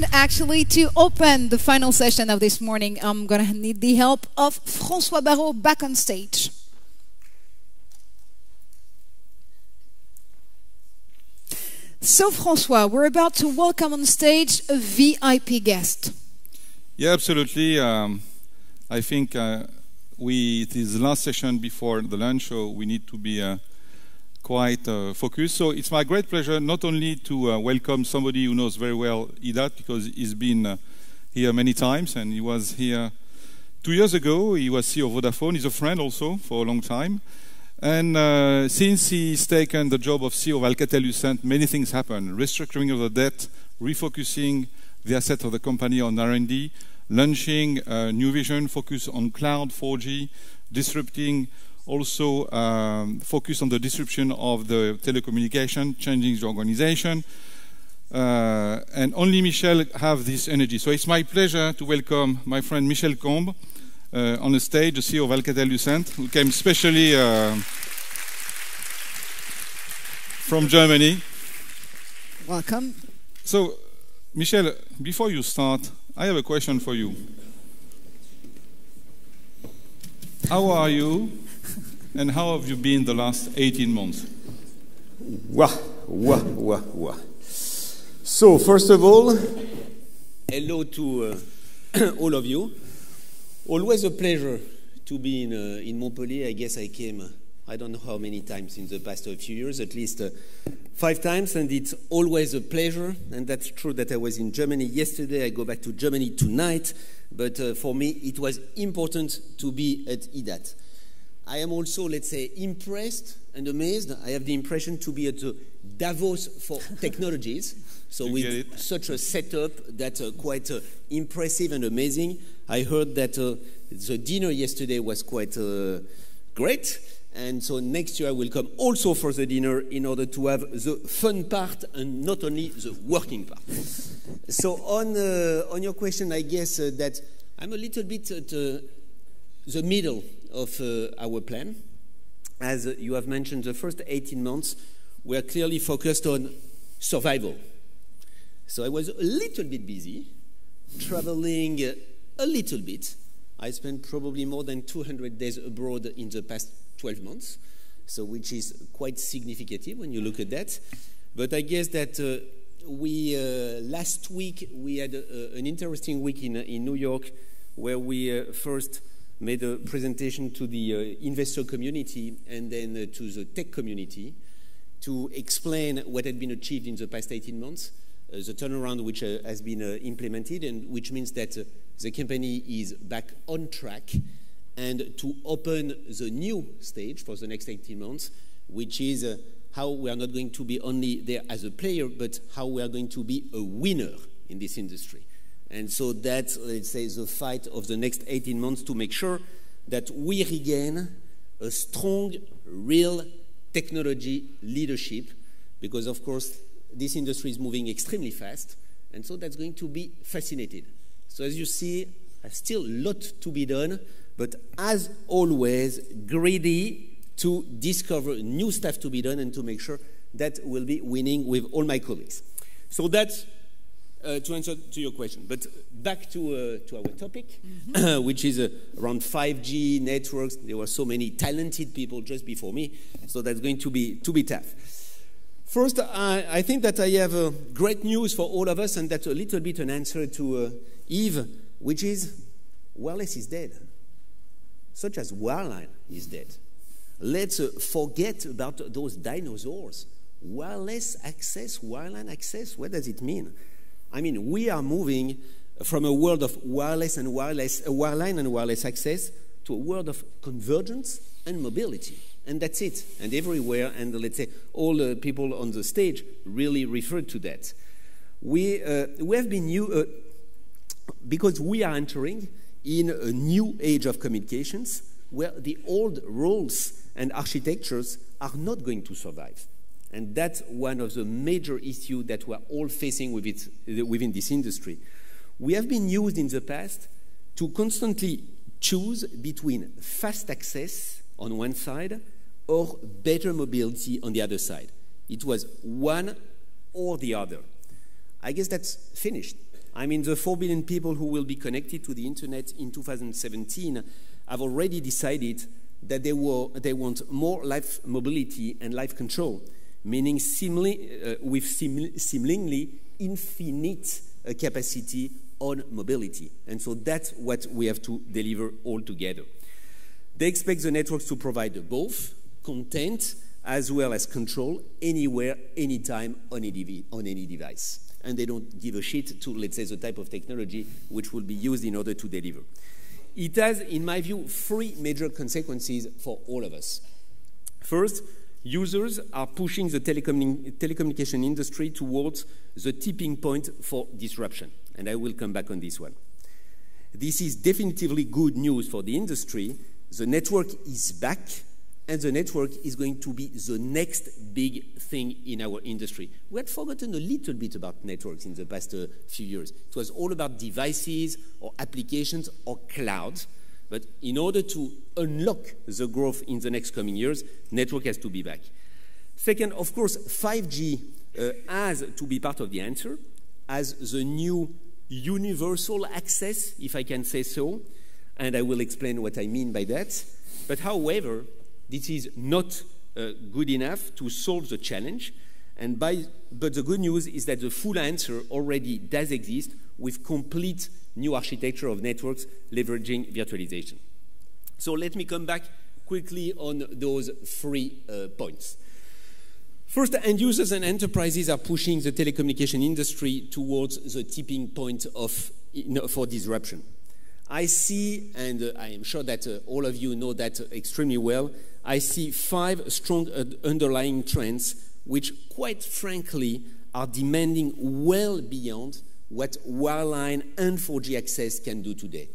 And actually, to open the final session of this morning, I'm going to need the help of François Barrault back on stage. So, François, we're about to welcome on stage a VIP guest. Yeah, absolutely. I think this last session before the lunch show, we need to be quite focused. So it's my great pleasure not only to welcome somebody who knows very well EDAT, because he's been here many times, and he was here 2 years ago. He was CEO of Vodafone. He's a friend also for a long time. And since he's taken the job of CEO of Alcatel-Lucent, many things happen. Restructuring of the debt, refocusing the asset of the company on R&D, launching a new vision, focus on cloud, 4G, disrupting, also focus on the disruption of the telecommunication, changing the organization. And only Michel have this energy. So it's my pleasure to welcome my friend Michel Combes on the stage, the CEO of Alcatel-Lucent, who came especially from Germany. Welcome. So, Michel, before you start, I have a question for you. How are you, and how have you been the last 18 months? So, first of all, hello to all of you. Always a pleasure to be in Montpellier. I guess I came, I don't know how many times in the past few years, at least 5 times, and it's always a pleasure. And that's true that I was in Germany yesterday. I go back to Germany tonight. But for me, it was important to be at EDAT. I am also, let's say, impressed and amazed. I have the impression to be at Davos for technologies. So with such a setup that's quite impressive and amazing. I heard that the dinner yesterday was quite great. And so next year I will come also for the dinner in order to have the fun part and not only the working part. So on your question, I guess that I'm a little bit at the middle of our plan. As you have mentioned, the first 18 months were clearly focused on survival. So I was a little bit busy, traveling a little bit. I spent probably more than 200 days abroad in the past 12 months, so which is quite significant when you look at that. But I guess that last week we had an interesting week in New York, where we first made a presentation to the investor community and then to the tech community to explain what had been achieved in the past 18 months. The turnaround which has been implemented, and which means that the company is back on track, and to open the new stage for the next 18 months, which is how we are not going to be only there as a player, but how we are going to be a winner in this industry. And so that's, let's say, the fight of the next 18 months to make sure that we regain a strong, real technology leadership, because, of course, this industry is moving extremely fast, and so that's going to be fascinating. So as you see, there's still a lot to be done, but as always, greedy to discover new stuff to be done and to make sure that we'll be winning with all my colleagues. So that's to answer to your question. But back to our topic, which is around 5G networks. There were so many talented people just before me, so that's going to be tough. First, I think that I have great news for all of us, and that's a little bit an answer to Yves, which is wireless is dead, such as wireline is dead. Let's forget about those dinosaurs. Wireless access, wireline access, what does it mean? I mean, we are moving from a world of wireless and wireline and wireless access to a world of convergence and mobility. And that's it. And everywhere, and let's say all the people on the stage really referred to that. We have been new, because we are entering in a new age of communications where the old roles and architectures are not going to survive. And that's one of the major issues that we're all facing within this industry. We have been used in the past to constantly choose between fast access on one side or better mobility on the other side. It was one or the other. I guess that's finished. I mean, the 4 billion people who will be connected to the internet in 2017 have already decided that they want more life mobility and life control, meaning seemingly infinite capacity on mobility. And so that's what we have to deliver all together. They expect the networks to provide both content as well as control anywhere, anytime, on any device. And they don't give a shit to, let's say, the type of technology which will be used in order to deliver. It has, in my view, 3 major consequences for all of us. First, users are pushing the telecommunication industry towards the tipping point for disruption. And I will come back on this one. This is definitively good news for the industry. The network is back, and the network is going to be the next big thing in our industry. We had forgotten a little bit about networks in the past few years. It was all about devices or applications or cloud. But in order to unlock the growth in the next coming years, network has to be back. Second, of course, 5G has to be part of the answer as the new universal access, if I can say so. And I will explain what I mean by that. But however, this is not good enough to solve the challenge. But the good news is that the full answer already does exist with complete new architecture of networks leveraging virtualization. So let me come back quickly on those 3 points. First, end users and enterprises are pushing the telecommunication industry towards the tipping point for disruption. I see, and I am sure that all of you know that extremely well, I see 5 strong underlying trends which, quite frankly, are demanding well beyond what wireline and 4G access can do today.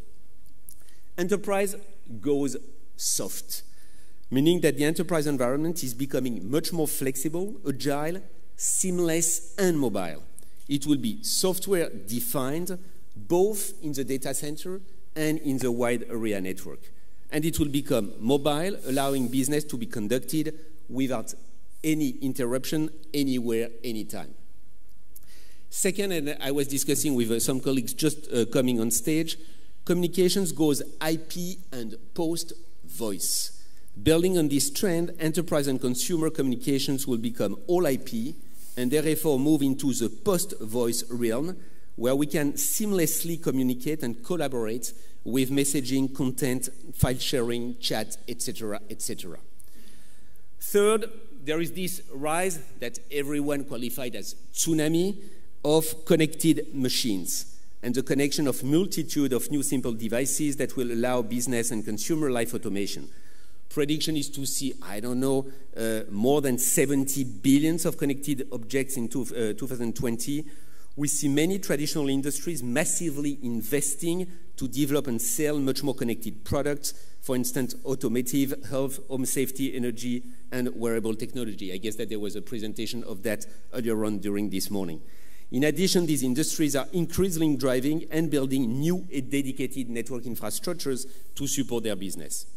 Enterprise goes soft, meaning that the enterprise environment is becoming much more flexible, agile, seamless, and mobile. It will be software-defined, both in the data center and in the wide area network. And it will become mobile, allowing business to be conducted without any interruption, anywhere, anytime. Second, and I was discussing with some colleagues just coming on stage, communications goes IP and post-voice. Building on this trend, enterprise and consumer communications will become all IP and therefore move into the post-voice realm, where we can seamlessly communicate and collaborate with messaging, content, file sharing, chat, etc., etc. Third, there is this rise that everyone qualified as tsunami of connected machines and the connection of multitude of new simple devices that will allow business and consumer life automation. Prediction is to see, I don't know, more than 70 billion of connected objects in 2020. We see many traditional industries massively investing to develop and sell much more connected products, for instance, automotive, health, home safety, energy, and wearable technology. I guess that there was a presentation of that earlier on during this morning. In addition, these industries are increasingly driving and building new and dedicated network infrastructures to support their business.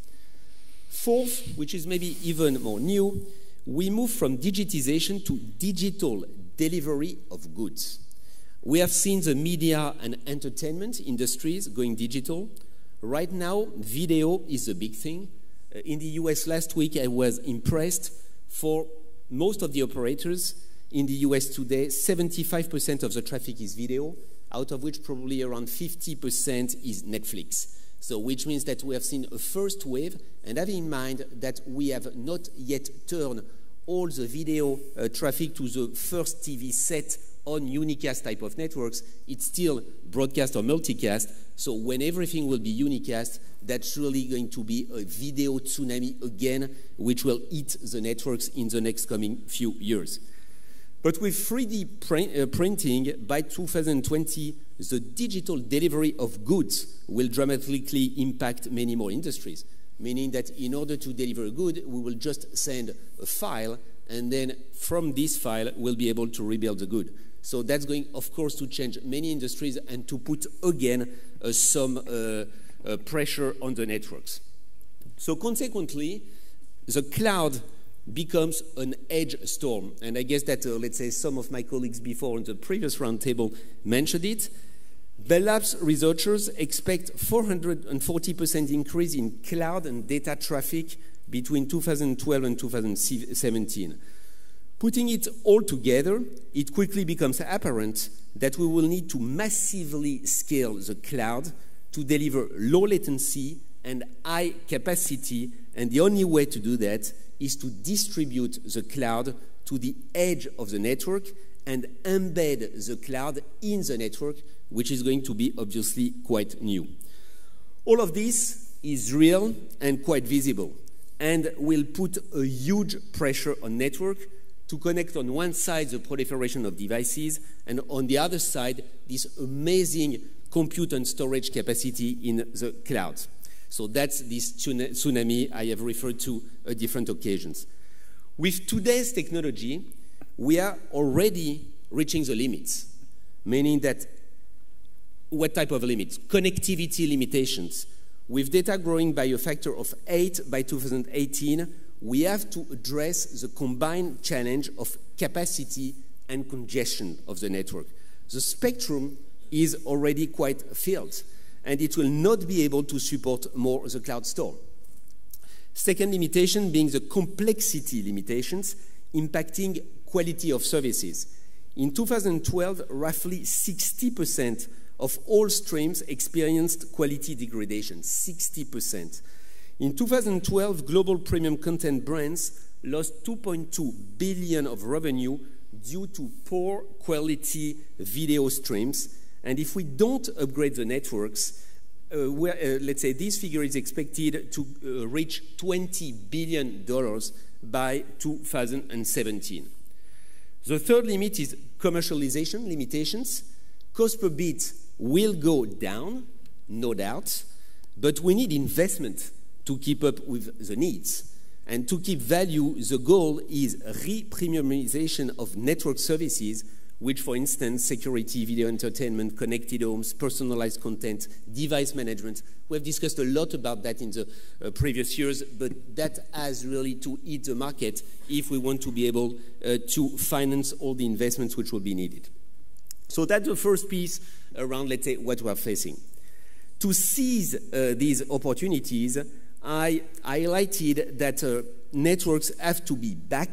Fourth, which is maybe even more new, we move from digitization to digital delivery of goods. We have seen the media and entertainment industries going digital. Right now, video is a big thing. In the US last week, I was impressed. For most of the operators in the US today, 75% of the traffic is video, out of which probably around 50% is Netflix. So which means that we have seen a first wave, and having in mind that we have not yet turned all the video traffic to the first TV set on unicast type of networks, it's still broadcast or multicast. So when everything will be unicast, that's really going to be a video tsunami again, which will eat the networks in the next coming few years. But with 3D printing, by 2020, the digital delivery of goods will dramatically impact many more industries, meaning that in order to deliver a good, we will just send a file, and then from this file, we'll be able to rebuild the good. So that's going, of course, to change many industries and to put, again, some pressure on the networks. So consequently, the cloud becomes an edge storm. And I guess that, let's say, some of my colleagues before on the previous roundtable mentioned it. Bell Labs researchers expect 440% increase in cloud and data traffic between 2012 and 2017. Putting it all together, it quickly becomes apparent that we will need to massively scale the cloud to deliver low latency and high capacity, and the only way to do that is to distribute the cloud to the edge of the network and embed the cloud in the network, which is going to be obviously quite new. All of this is real and quite visible, and will put a huge pressure on network to connect on one side the proliferation of devices, and on the other side, this amazing compute and storage capacity in the cloud. So that's this tsunami I have referred to at different occasions. With today's technology, we are already reaching the limits, meaning that what type of limits? Connectivity limitations. With data growing by a factor of 8 by 2018, we have to address the combined challenge of capacity and congestion of the network. The spectrum is already quite filled, and it will not be able to support more the cloud store. Second limitation being the complexity limitations impacting quality of services. In 2012, roughly 60% of all streams experienced quality degradation, 60%. In 2012, global premium content brands lost 2.2 billion of revenue due to poor quality video streams. And if we don't upgrade the networks, let's say this figure is expected to reach $20 billion by 2017. The third limit is commercialization limitations. Cost per bit will go down, no doubt, but we need investment to keep up with the needs. And to keep value, the goal is re-premiumization of network services, which, for instance, security, video entertainment, connected homes, personalized content, device management. We have discussed a lot about that in the previous years, but that has really to eat the market if we want to be able to finance all the investments which will be needed. So that's the first piece around, let's say, what we are facing. To seize these opportunities, I highlighted that networks have to be back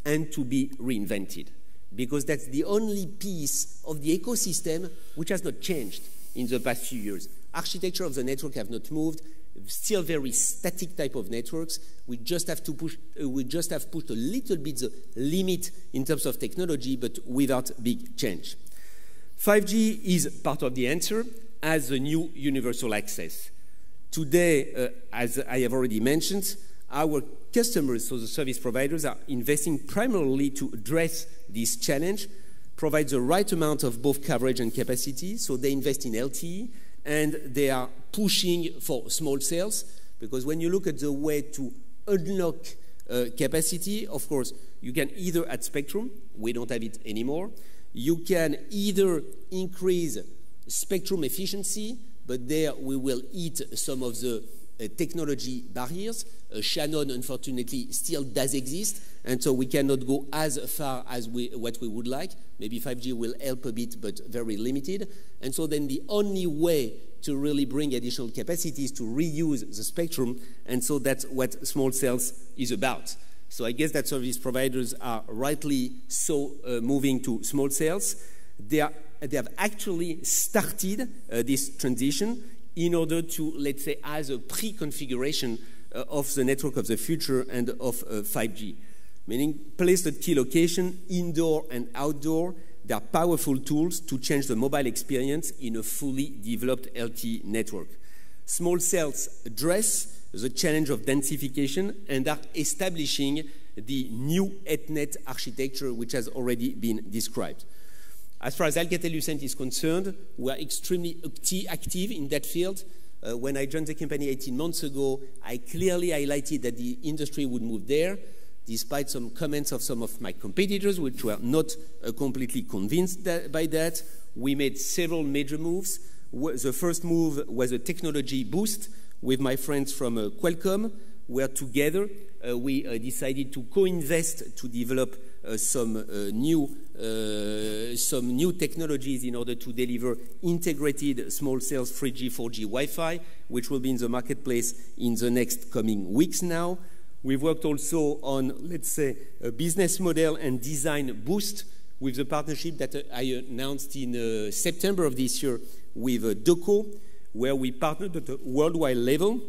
and to be reinvented, because that's the only piece of the ecosystem which has not changed in the past few years. Architecture of the network have not moved, still very static type of networks. We just have to push, we just have pushed a little bit the limit in terms of technology, but without big change. 5G is part of the answer as the new universal access. Today, as I have already mentioned, our customers, so the service providers, are investing primarily to address this challenge, provide the right amount of both coverage and capacity. So they invest in LTE, and they are pushing for small cells, because when you look at the way to unlock capacity, of course, you can either add spectrum, we don't have it anymore, you can either increase spectrum efficiency, but there we will eat some of the technology barriers. Shannon, unfortunately, still does exist, and so we cannot go as far as what we would like. Maybe 5G will help a bit, but very limited. And so then the only way to really bring additional capacity is to reuse the spectrum, and so that's what small cells is about. So I guess that service providers are rightly so moving to small cells. They have actually started this transition in order to, let's say, as a pre-configuration of the network of the future and of 5G. Meaning, placed at key location, indoor and outdoor, they are powerful tools to change the mobile experience in a fully developed LTE network. Small cells address the challenge of densification and are establishing the new Ethernet architecture, which has already been described. As far as Alcatel-Lucent is concerned, we are extremely active in that field. When I joined the company 18 months ago, I clearly highlighted that the industry would move there, despite some comments of some of my competitors, which were not completely convinced by that. We made several major moves. The first move was a technology boost with my friends from Qualcomm, where together we decided to co-invest to develop some new technologies in order to deliver integrated small cells 3G, 4G Wi-Fi, which will be in the marketplace in the next coming weeks now. We've worked also on, let's say, a business model and design boost with the partnership that I announced in September of this year with Deco, where we partnered at a worldwide level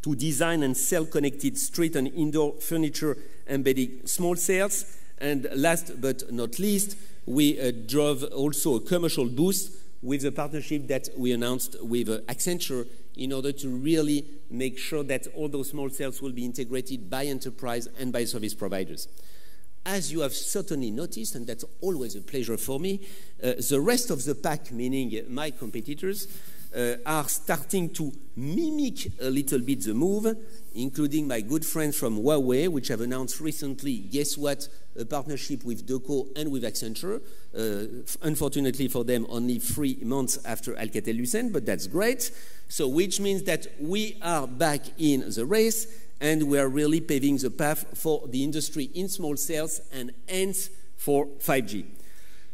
to design and sell connected street and indoor furniture embedding small cells. And last but not least, we drove also a commercial boost with the partnership that we announced with Accenture in order to really make sure that all those small cells will be integrated by enterprise and by service providers. As you have certainly noticed, and that's always a pleasure for me, the rest of the pack, meaning my competitors, are starting to mimic a little bit the move, including my good friends from Huawei, which have announced recently, guess what, a partnership with Deco and with Accenture. Unfortunately for them, only 3 months after Alcatel-Lucent, but that's great. So which means that we are back in the race, and we are really paving the path for the industry in small cells and hence for 5G.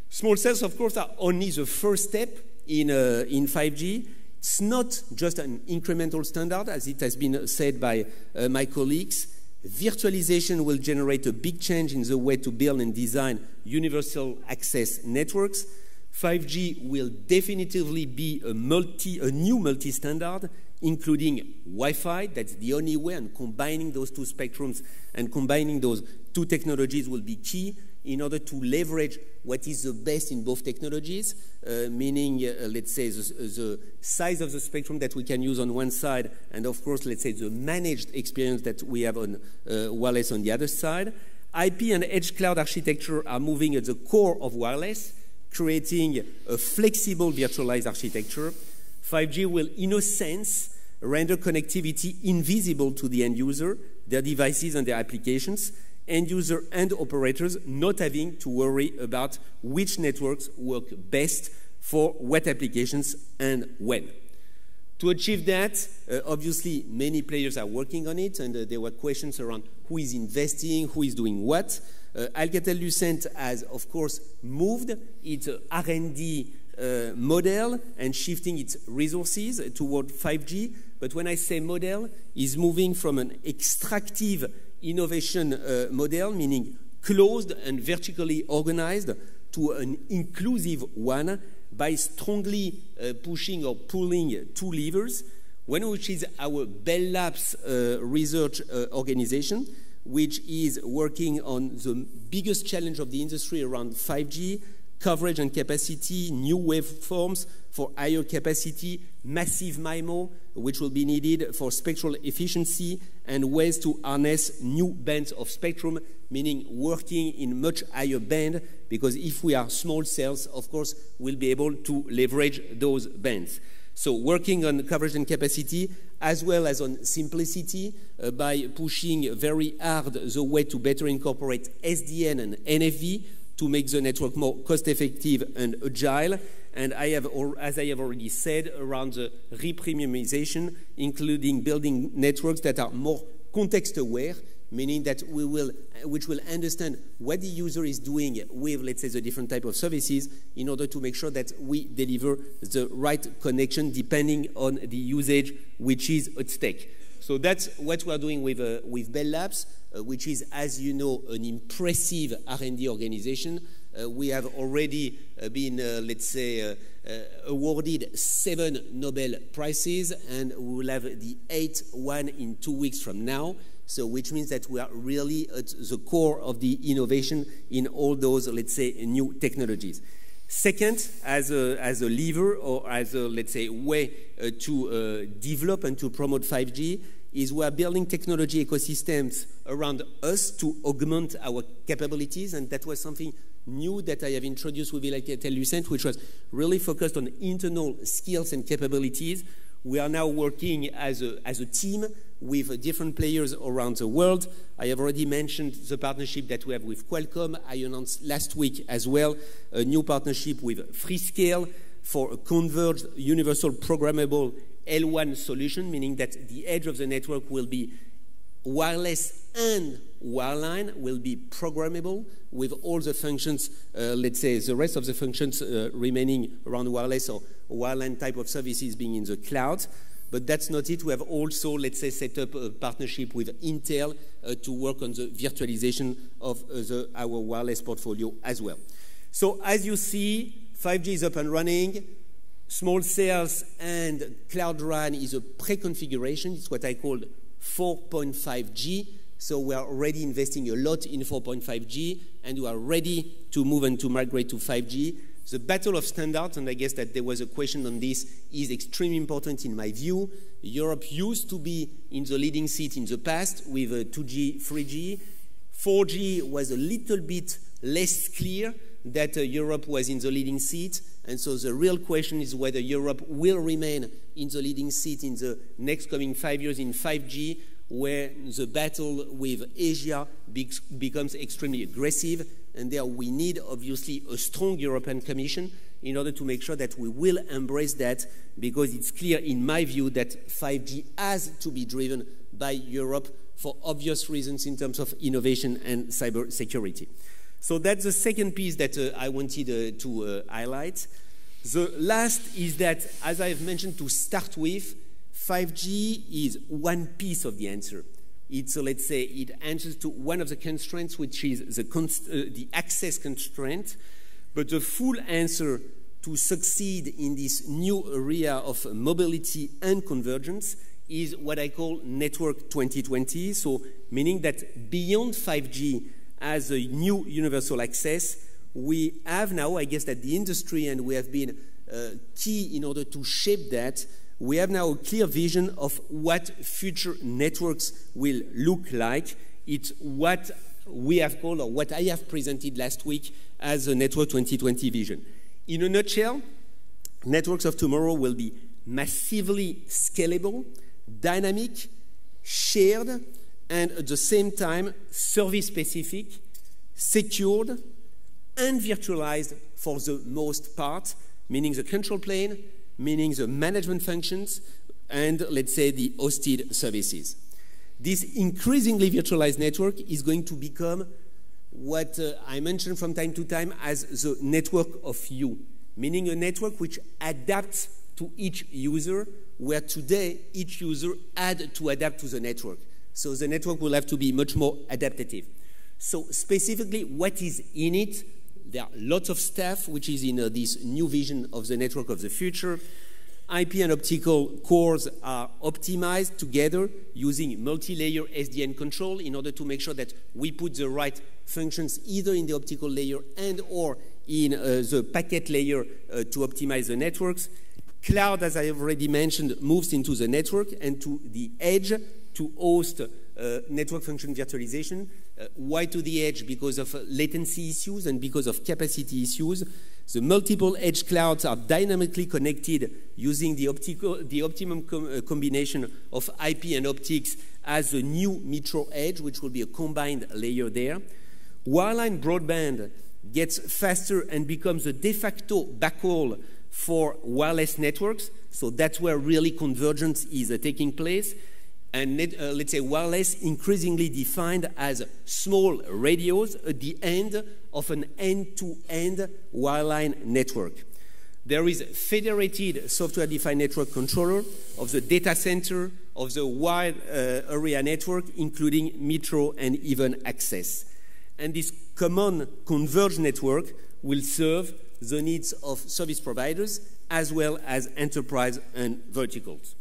Small cells, of course, are only the first step in 5G. It's not just an incremental standard, as it has been said by my colleagues. Virtualization will generate a big change in the way to build and design universal access networks. 5G will definitively be a new multi-standard, including Wi-Fi. That's the only way, and combining those two spectrums and combining those two technologies will be key in order to leverage what is the best in both technologies, meaning, let's say, the size of the spectrum that we can use on one side, and of course, let's say, the managed experience that we have on wireless on the other side. IP and edge cloud architecture are moving at the core of wireless, creating a flexible virtualized architecture. 5G will, in a sense, render connectivity invisible to the end user, their devices and their applications, end user and operators not having to worry about which networks work best for what applications and when. To achieve that, obviously many players are working on it, and there were questions around who is investing, who is doing what. Alcatel-Lucent has, of course, moved its R&D model and shifting its resources toward 5G. But when I say model, is moving from an extractive innovation model, meaning closed and vertically organized, to an inclusive one by strongly pushing or pulling two levers, one which is our Bell Labs research organization, which is working on the biggest challenge of the industry around 5G, coverage and capacity, new waveforms for higher capacity, massive MIMO, which will be needed for spectral efficiency, and ways to harness new bands of spectrum, meaning working in much higher band, because if we are small cells, of course, we'll be able to leverage those bands. So working on coverage and capacity, as well as on simplicity, by pushing very hard the way to better incorporate SDN and NFV to make the network more cost-effective and agile. And as I have already said, around the repremiumization, including building networks that are more context-aware, meaning that which will understand what the user is doing with, let's say, the different type of services, in order to make sure that we deliver the right connection depending on the usage which is at stake. So that's what we are doing with Bell Labs, which is, as you know, an impressive R&D organization. We have already been, let's say, awarded 7 Nobel Prizes, and we will have the 8th one in 2 weeks from now. So which means that we are really at the core of the innovation in all those, let's say, new technologies. Second, as a lever, or as a, let's say, way to develop and to promote 5G, is we are building technology ecosystems around us to augment our capabilities, and that was something new that I have introduced with Alcatel-Lucent, which was really focused on internal skills and capabilities. We are now working as a team with different players around the world. I have already mentioned the partnership that we have with Qualcomm. I announced last week as well a new partnership with Freescale for a converged universal programmable L1 solution, meaning that the edge of the network will be wireless and wireline will be programmable with all the functions, let's say the rest of the functions remaining around wireless or wireline type of services being in the cloud. But that's not it. We have also, let's say, set up a partnership with Intel to work on the virtualization of our wireless portfolio as well. So as you see, 5G is up and running. Small cells and Cloud RAN is a pre-configuration. It's what I call 4.5G. So we are already investing a lot in 4.5G, and we are ready to move and to migrate to 5G. The battle of standards, and I guess that there was a question on this, is extremely important in my view. Europe used to be in the leading seat in the past with 2G, 3G. 4G was a little bit less clear that Europe was in the leading seat. And so the real question is whether Europe will remain in the leading seat in the next coming 5 years in 5G, where the battle with Asia becomes extremely aggressive. And there we need, obviously, a strong European Commission in order to make sure that we will embrace that, because it's clear, in my view, that 5G has to be driven by Europe for obvious reasons in terms of innovation and cyber security. So that's the second piece that I wanted to highlight. The last is that, as I've mentioned to start with, 5G is one piece of the answer. It's, let's say, it answers to one of the constraints, which is the access constraint. But the full answer to succeed in this new area of mobility and convergence is what I call Network 2020. So meaning that beyond 5G as a new universal access, we have now, I guess that the industry, and we have been key in order to shape that, we have now a clear vision of what future networks will look like. It's what we have called, or what I have presented last week as a Network 2020 vision. In a nutshell, networks of tomorrow will be massively scalable, dynamic, shared, and at the same time service-specific, secured, and virtualized for the most part, meaning the control plane, meaning the management functions, and let's say the hosted services. This increasingly virtualized network is going to become what I mention from time to time as the network of you, meaning a network which adapts to each user, where today each user had to adapt to the network. So the network will have to be much more adaptive. So specifically, what is in it? There are lots of stuff which is in this new vision of the network of the future. IP and optical cores are optimized together using multi-layer SDN control in order to make sure that we put the right functions either in the optical layer and or in the packet layer to optimize the networks. Cloud, as I have already mentioned, moves into the network and to the edge to host network function virtualization. Why to the edge? Because of latency issues and because of capacity issues. The multiple edge clouds are dynamically connected using the optimum combination of IP and optics as a new metro edge, which will be a combined layer there. Wireline broadband gets faster and becomes a de facto backhaul for wireless networks. So that's where really convergence is taking place. And let's say wireless increasingly defined as small radios at the end of an end-to-end wireline network. There is federated software-defined network controller of the data center, of the wide area network, including metro and even access. And this common converged network will serve the needs of service providers as well as enterprise and verticals.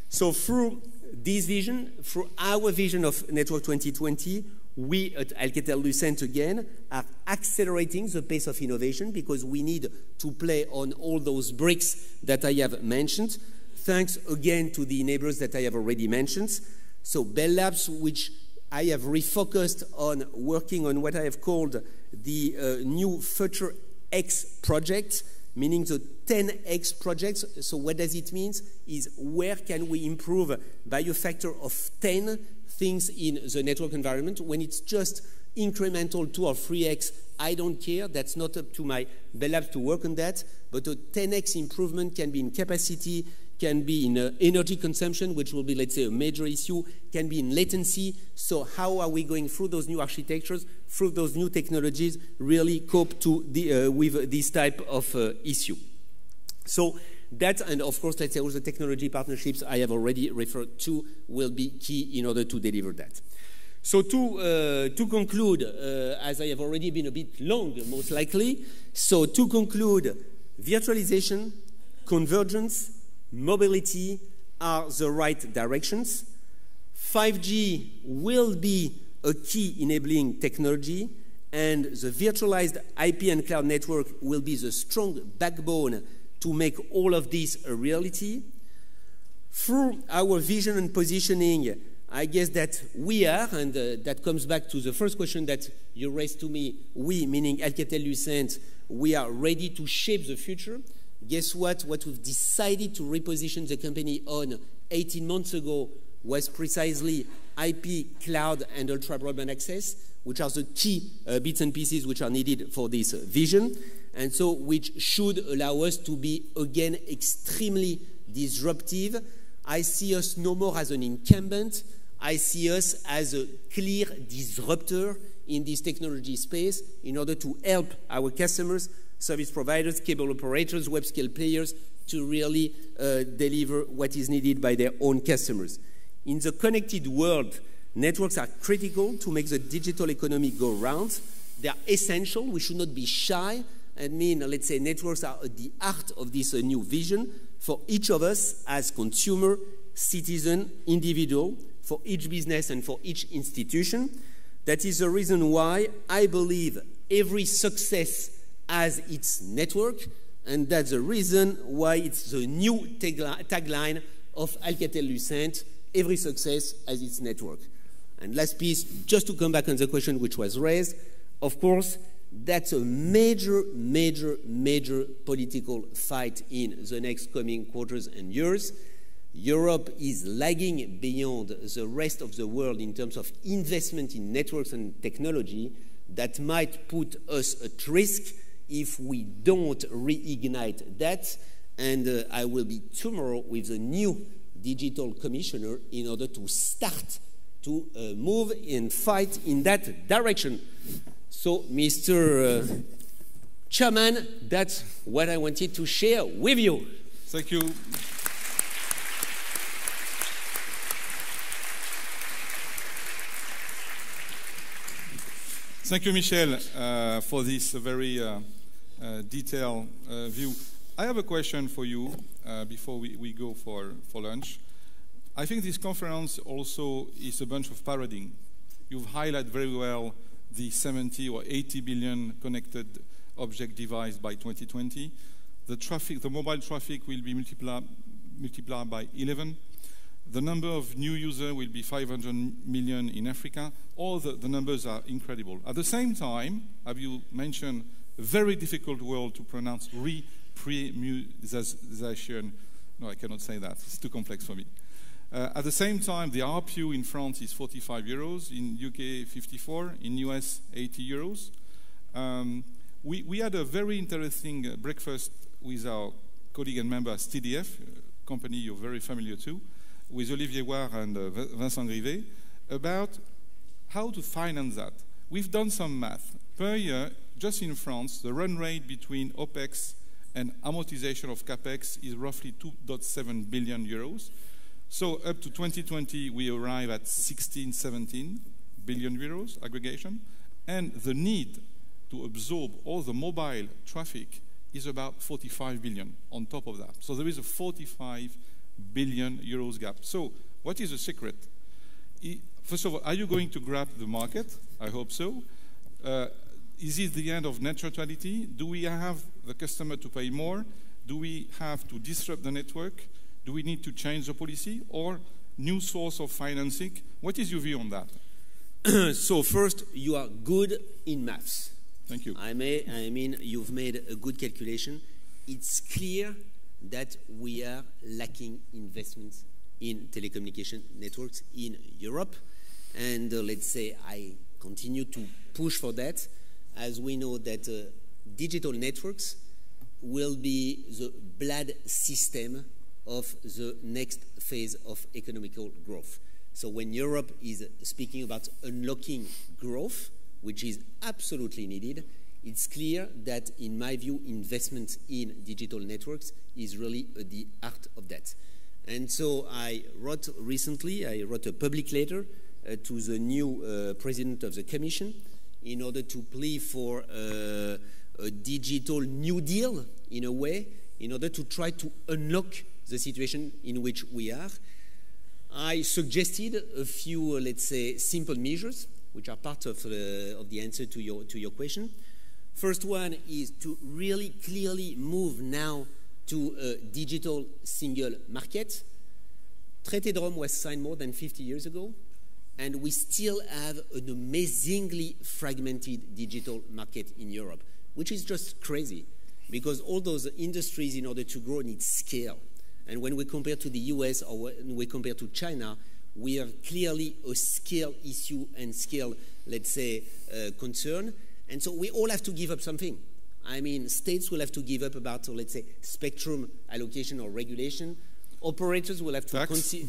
So through this vision, through our vision of Network 2020, we at Alcatel-Lucent again are accelerating the pace of innovation because we need to play on all those bricks that I have mentioned, thanks again to the enablers that I have already mentioned. So Bell Labs, which I have refocused on working on what I have called the new Future X project, meaning the 10X projects. So what does it mean? Is where can we improve by a factor of 10 things in the network environment? When it's just incremental 2 or 3X, I don't care. That's not up to my Bell Labs to work on that. But a 10X improvement can be in capacity, can be in energy consumption, which will be, let's say, a major issue, can be in latency. So how are we going through those new architectures, through those new technologies, really cope to with this type of issue? So that, and of course, let's say all the technology partnerships I have already referred to will be key in order to deliver that. So to conclude, as I have already been a bit long, most likely, so to conclude, virtualization, convergence, mobility are the right directions. 5G will be a key enabling technology, and the virtualized IP and cloud network will be the strong backbone to make all of this a reality. Through our vision and positioning, I guess that we are, and that comes back to the first question that you raised to me, we, meaning Alcatel-Lucent, we are ready to shape the future. Guess what? What we've decided to reposition the company on 18 months ago was precisely IP, cloud, and ultra-broadband access, which are the key bits and pieces which are needed for this vision, and so which should allow us to be, again, extremely disruptive. I see us no more as an incumbent. I see us as a clear disruptor in this technology space in order to help our customers, service providers, cable operators, web-scale players to really deliver what is needed by their own customers. In the connected world, networks are critical to make the digital economy go round. They are essential. We should not be shy. I mean, let's say networks are at the heart of this new vision for each of us as consumer, citizen, individual, for each business and for each institution. That is the reason why I believe every success has its network, and that's the reason why it's the new tagline of Alcatel-Lucent, every success has its network. And last piece, just to come back on the question which was raised, of course, that's a major, major, major political fight in the next coming quarters and years. Europe is lagging beyond the rest of the world in terms of investment in networks and technology that might put us at risk if we don't reignite that. And I will be tomorrow with the new digital commissioner in order to start to move and fight in that direction. So, Mr. Chairman, that's what I wanted to share with you. Thank you. Thank you, Michel, for this very detailed view. I have a question for you before we go for lunch. I think this conference also is a bunch of paradigm. You've highlighted very well the 70 or 80 billion connected object device by 2020. The mobile traffic will be multiplied by 11. The number of new users will be 500 million in Africa. All the numbers are incredible. At the same time, have you mentioned a very difficult word to pronounce, reprimusation. No, I cannot say that. It's too complex for me. At the same time, the ARPU in France is 45 euros, in UK 54, in US 80 euros. We had a very interesting breakfast with our colleague and member TDF, a company you're very familiar to, with Olivier Ouard and Vincent Grivet, about how to finance that. We've done some math. Per year, just in France, the run rate between OPEX and amortization of CAPEX is roughly 2.7 billion euros. So up to 2020, we arrive at 16, 17 billion euros aggregation. And the need to absorb all the mobile traffic is about 45 billion on top of that. So there is a 45 billion euros gap. So what is the secret? First of all, are you going to grab the market? I hope so. Is it the end of net neutrality? Do we have the customer to pay more? Do we have to disrupt the network? Do we need to change the policy or new source of financing? What is your view on that? So first, you are good in maths. Thank you. I mean, you've made a good calculation. It's clear that we are lacking investments in telecommunication networks in Europe. And let's say I continue to push for that, as we know that digital networks will be the blood system of the next phase of economical growth. So when Europe is speaking about unlocking growth, which is absolutely needed, it's clear that, in my view, investment in digital networks is really the heart of that. And so I wrote a public letter to the new president of the Commission in order to plea for a digital New Deal, in a way, in order to try to unlock the situation in which we are. I suggested a few, let's say, simple measures, which are part of the answer to your question. First one is to really clearly move now to a digital single market. Traité de Rome was signed more than 50 years ago, and we still have an amazingly fragmented digital market in Europe, which is just crazy, because all those industries, in order to grow, need scale. And when we compare to the US or when we compare to China, we have clearly a scale issue and scale, let's say, concern. And so we all have to give up something. I mean, states will have to give up about, let's say, spectrum allocation or regulation. Operators will have to consider,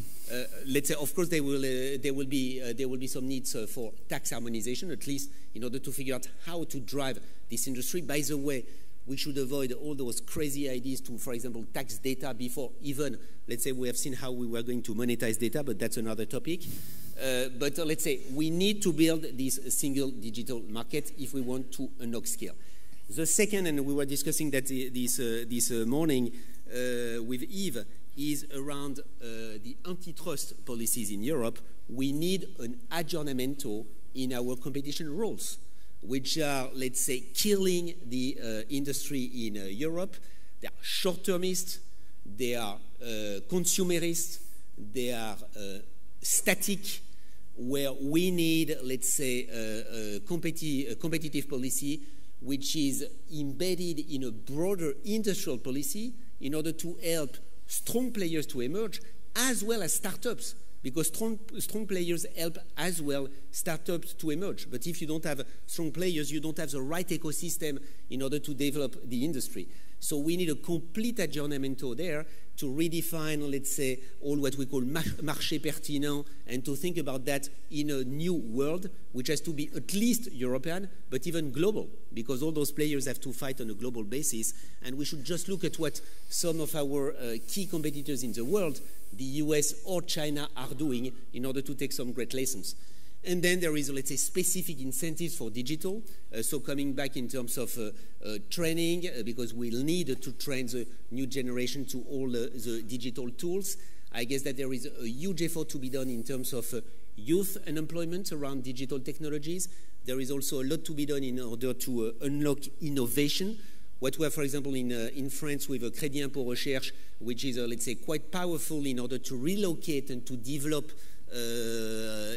let's say, of course, there will be some needs for tax harmonization, at least in order to figure out how to drive this industry. By the way, we should avoid all those crazy ideas to, for example, tax data before even, let's say, we have seen how we were going to monetize data, but that's another topic. But let's say we need to build this single digital market if we want to unlock scale. The second, and we were discussing that this morning with Yves, is around the antitrust policies in Europe. We need an aggiornamento in our competition rules, which are, let's say, killing the industry in Europe. They are short-termist, they are consumerist, they are static, where we need, let's say, a competitive policy which is embedded in a broader industrial policy in order to help strong players to emerge, as well as startups, because strong players help as well startups to emerge. But if you don't have strong players, you don't have the right ecosystem in order to develop the industry. So we need a complete aggiornamento there to redefine, let's say, all what we call marché pertinent, and to think about that in a new world, which has to be at least European, but even global, because all those players have to fight on a global basis. And we should just look at what some of our key competitors in the world, the US or China, are doing in order to take some great lessons. And then there is, let's say, specific incentives for digital. So coming back in terms of training, because we'll need to train the new generation to all the digital tools. I guess that there is a huge effort to be done in terms of youth unemployment around digital technologies. There is also a lot to be done in order to unlock innovation. What we have, for example, in France with a Crédit Impôt Recherche, which is, let's say, quite powerful in order to relocate and to develop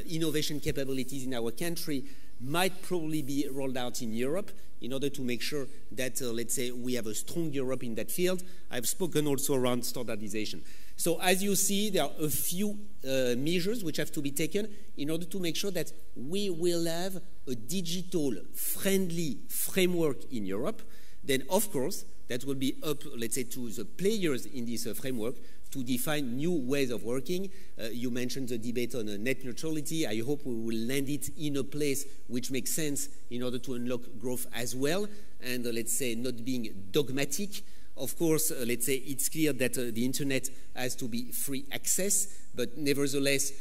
innovation capabilities in our country, might probably be rolled out in Europe in order to make sure that, let's say, we have a strong Europe in that field. I've spoken also around standardization. So as you see, there are a few measures which have to be taken in order to make sure that we will have a digital-friendly framework in Europe. Then, of course, that will be up, let's say, to the players in this framework to define new ways of working. You mentioned the debate on net neutrality. I hope we will land it in a place which makes sense in order to unlock growth as well, and let's say not being dogmatic. Of course, let's say it's clear that the internet has to be free access, but nevertheless,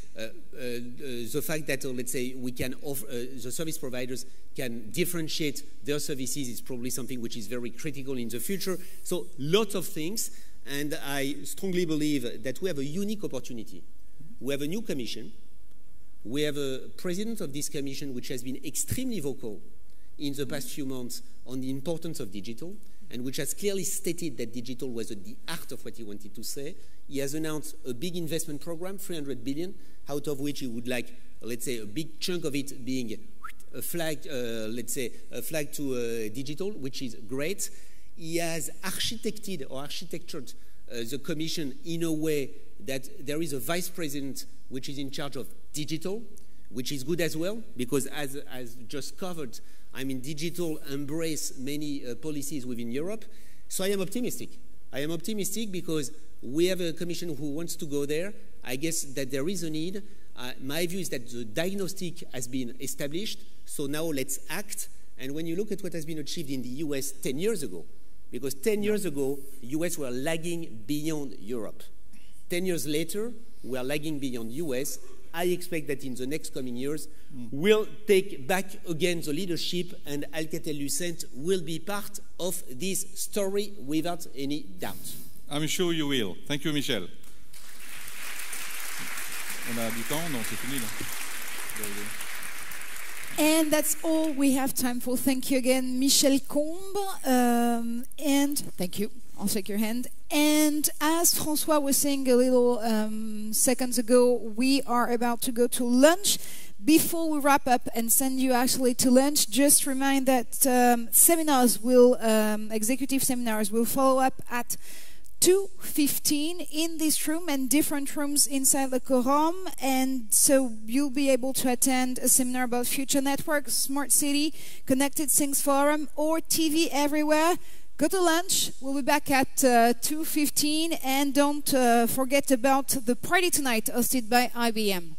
the fact that, let's say, we can offer, the service providers can differentiate their services is probably something which is very critical in the future. So lots of things, and I strongly believe that we have a unique opportunity. We have a new commission. We have a president of this commission which has been extremely vocal in the past few months on the importance of digital, and which has clearly stated that digital was at the heart of what he wanted to say. He has announced a big investment program, 300 billion, out of which he would like, let's say, a big chunk of it being a flag, let's say, a flag to digital, which is great. He has architected the commission in a way that there is a vice president which is in charge of digital, which is good as well, because as just covered, I mean, digital embrace many policies within Europe. So I am optimistic. I am optimistic because we have a commission who wants to go there. I guess that there is a need. My view is that the diagnostic has been established, so now let's act. And when you look at what has been achieved in the US 10 years ago, because 10 years ago, US were lagging beyond Europe. 10 years later, we are lagging beyond US. I expect that in the next coming years, we'll take back again the leadership, and Alcatel-Lucent will be part of this story without any doubt. I'm sure you will. Thank you, Michel. On a du temps, non, c'est fini là. And that's all we have time for. Thank you again, Michel Combe. And thank you. I'll shake your hand. And as François was saying a little seconds ago, we are about to go to lunch. Before we wrap up and send you actually to lunch, just remind that executive seminars will follow up at 2:15 in this room and different rooms inside the Corum, and so you'll be able to attend a seminar about future network, smart city, connected things forum, or TV everywhere. Go to lunch. We'll be back at 2:15, and don't forget about the party tonight hosted by IBM.